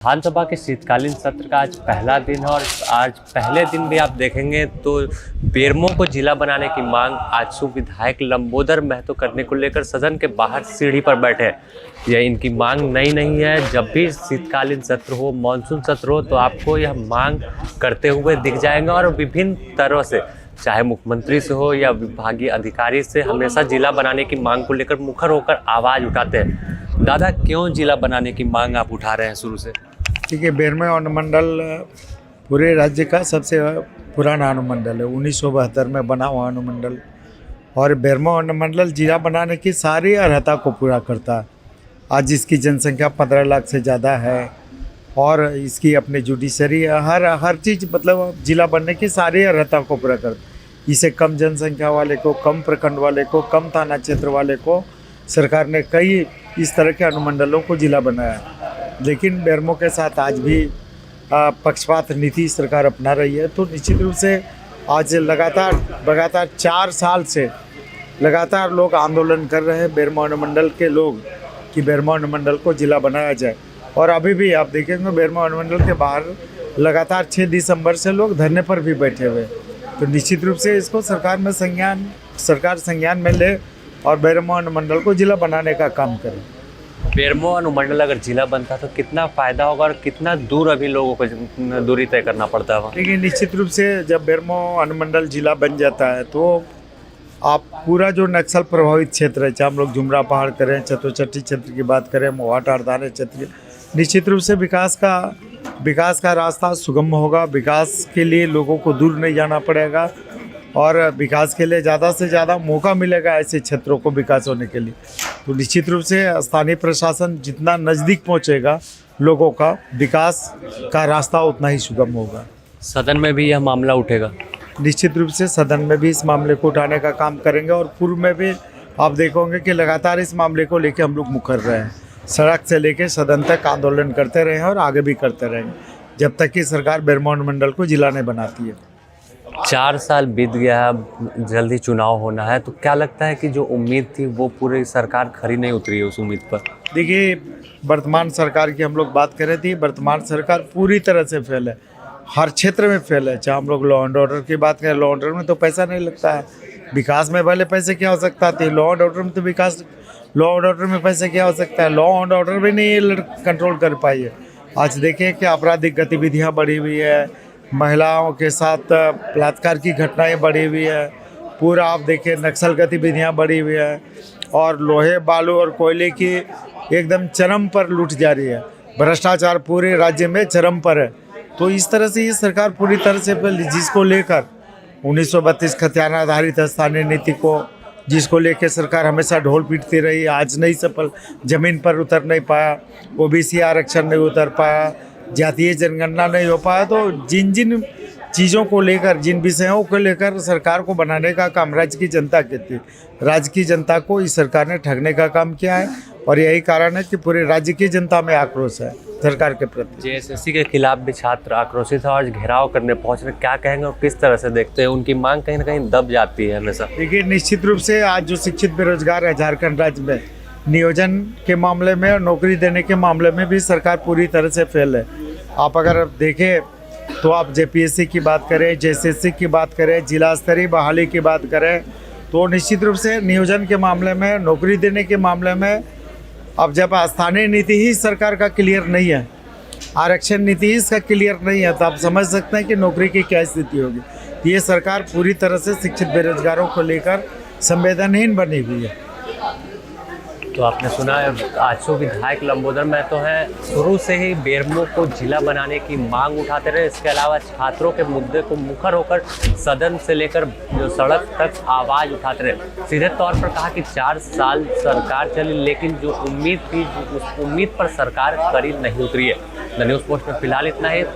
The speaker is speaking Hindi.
विधानसभा के शीतकालीन सत्र का आज पहला दिन है और आज पहले दिन भी आप देखेंगे तो बेरमो को जिला बनाने की मांग आजसू विधायक लंबोदर महतो करने को लेकर सदन के बाहर सीढ़ी पर बैठे हैं। यह इनकी मांग नई नहीं है। जब भी शीतकालीन सत्र हो, मानसून सत्र हो, तो आपको यह मांग करते हुए दिख जाएंगे और विभिन्न तरह से, चाहे मुख्यमंत्री से हो या विभागीय अधिकारी से, हमेशा जिला बनाने की मांग को लेकर मुखर होकर आवाज़ उठाते हैं। दादा, क्यों जिला बनाने की मांग आप उठा रहे हैं शुरू से? देखिए, बेरमो अनुमंडल पूरे राज्य का सबसे पुराना अनुमंडल है। 1972 में बना हुआ अनुमंडल, और बेरमो अनुमंडल जिला बनाने की सारी अर्हता को पूरा करता है। आज इसकी जनसंख्या 15 लाख से ज़्यादा है और इसकी अपनी जुडिशरी हर चीज़, मतलब जिला बनने की सारी अर्हता को पूरा करता है। इसे कम जनसंख्या वाले को, कम प्रखंड वाले को, कम थाना क्षेत्र वाले को सरकार ने कई इस तरह के अनुमंडलों को जिला बनाया है। लेकिन बेरमो के साथ आज भी पक्षपात नीति सरकार अपना रही है। तो निश्चित रूप से आज लगातार 4 साल से लगातार लोग आंदोलन कर रहे हैं, बेरमो अनुमंडल के लोग, कि बेरमो अनुमंडल को जिला बनाया जाए। और अभी भी आप देखेंगे बेरमो अनुमंडल के बाहर लगातार 6 दिसंबर से लोग धरने पर भी बैठे हुए। तो निश्चित रूप से इसको सरकार संज्ञान में ले और बेरमो अनुमंडल को जिला बनाने का काम करे। बेरमो अनुमंडल अगर जिला बनता तो कितना फ़ायदा होगा और कितना दूर अभी लोगों को दूरी तय करना पड़ता है? देखिए, निश्चित रूप से जब बेरमो अनुमंडल जिला बन जाता है तो आप पूरा जो नक्सल प्रभावित क्षेत्र है, चाहे हम लोग जुमरा पहाड़ करें, चतुर्चट्टी क्षेत्र की बात करें, मोहाटारदाने क्षेत्र, निश्चित रूप से विकास का रास्ता सुगम होगा। विकास के लिए लोगों को दूर नहीं जाना पड़ेगा और विकास के लिए ज़्यादा से ज़्यादा मौका मिलेगा ऐसे क्षेत्रों को विकास होने के लिए। तो निश्चित रूप से स्थानीय प्रशासन जितना नज़दीक पहुंचेगा, लोगों का विकास का रास्ता उतना ही सुगम होगा। सदन में भी यह मामला उठेगा? निश्चित रूप से सदन में भी इस मामले को उठाने का काम करेंगे और पूर्व में भी आप देखोगे कि लगातार इस मामले को लेकर हम लोग मुखर रहे हैं। सड़क से लेकर सदन तक आंदोलन करते रहे हैं और आगे भी करते रहेंगे जब तक कि सरकार बेरमो अनुमंडल को जिला नहीं बनाती है। 4 साल बीत गया है, जल्दी चुनाव होना है, तो क्या लगता है कि जो उम्मीद थी वो पूरी सरकार खरी नहीं उतरी है उस उम्मीद पर? देखिए, वर्तमान सरकार की हम लोग बात कर रहे थे। वर्तमान सरकार पूरी तरह से फेल है, हर क्षेत्र में फेल है। चाहे हम लोग लॉ एंड ऑर्डर की बात करें, लॉ एंड ऑर्डर में तो पैसा नहीं लगता है। विकास में भले पैसे क्या हो सकता थे, लॉ एंड ऑर्डर में तो लॉ एंड ऑर्डर में पैसे क्या हो सकता है, लॉ एंड ऑर्डर भी नहीं कंट्रोल कर पाई है। आज देखें कि आपराधिक गतिविधियाँ बढ़ी हुई है, महिलाओं के साथ बलात्कार की घटनाएं बढ़ी हुई है, पूरा आप देखें नक्सल गतिविधियां बढ़ी हुई है और लोहे, बालू और कोयले की एकदम चरम पर लूट जारी है। भ्रष्टाचार पूरे राज्य में चरम पर है। तो इस तरह से ये सरकार पूरी तरह से, जिसको लेकर 1932 खतियाना आधारित स्थानीय नीति को, जिसको लेकर सरकार हमेशा ढोल पीटती रही, आज नहीं सफल, ज़मीन पर उतर नहीं पाया, ओबीसी आरक्षण नहीं उतर पाया, जातीय जनगणना नहीं हो पाया। तो जिन चीज़ों को लेकर, जिन विषयों को लेकर सरकार को बनाने का काम राज्य की जनता कहती है, राज्य की जनता को इस सरकार ने ठगने का काम किया है। और यही कारण है कि पूरे राज्य की जनता में आक्रोश है सरकार के प्रति। जेएसएससी के खिलाफ भी छात्र आक्रोशित है और घेराव करने पहुंच रहे, क्या कहेंगे और किस तरह से देखते हैं? उनकी मांग कहीं ना कहीं दब जाती है हमेशा। देखिए, निश्चित रूप से आज जो शिक्षित बेरोजगार है झारखंड राज्य में, नियोजन के मामले में और नौकरी देने के मामले में भी सरकार पूरी तरह से फेल है। आप अगर देखें तो आप जेपीएससी की बात करें, जेएसएससी की बात करें, जिला स्तरीय बहाली की बात करें, तो निश्चित रूप से नियोजन के मामले में, नौकरी देने के मामले में, अब जब स्थानीय नीति ही सरकार का क्लियर नहीं है, आरक्षण नीति ही इसका क्लियर नहीं है, तो आप समझ सकते हैं कि नौकरी की क्या स्थिति होगी। ये सरकार पूरी तरह से शिक्षित बेरोजगारों को लेकर संवेदनहीन बनी हुई है। तो आपने सुना है, आजसू विधायक लंबोदर महतो हैं, शुरू से ही बेरमो को जिला बनाने की मांग उठाते रहे। इसके अलावा छात्रों के मुद्दे को मुखर होकर सदन से लेकर जो सड़क तक आवाज़ उठाते रहे। सीधे तौर पर कहा कि 4 साल सरकार चली, लेकिन जो उम्मीद थी उस उम्मीद पर सरकार खरी नहीं उतरी है। द न्यूज़ पोस्ट में फिलहाल इतना ही।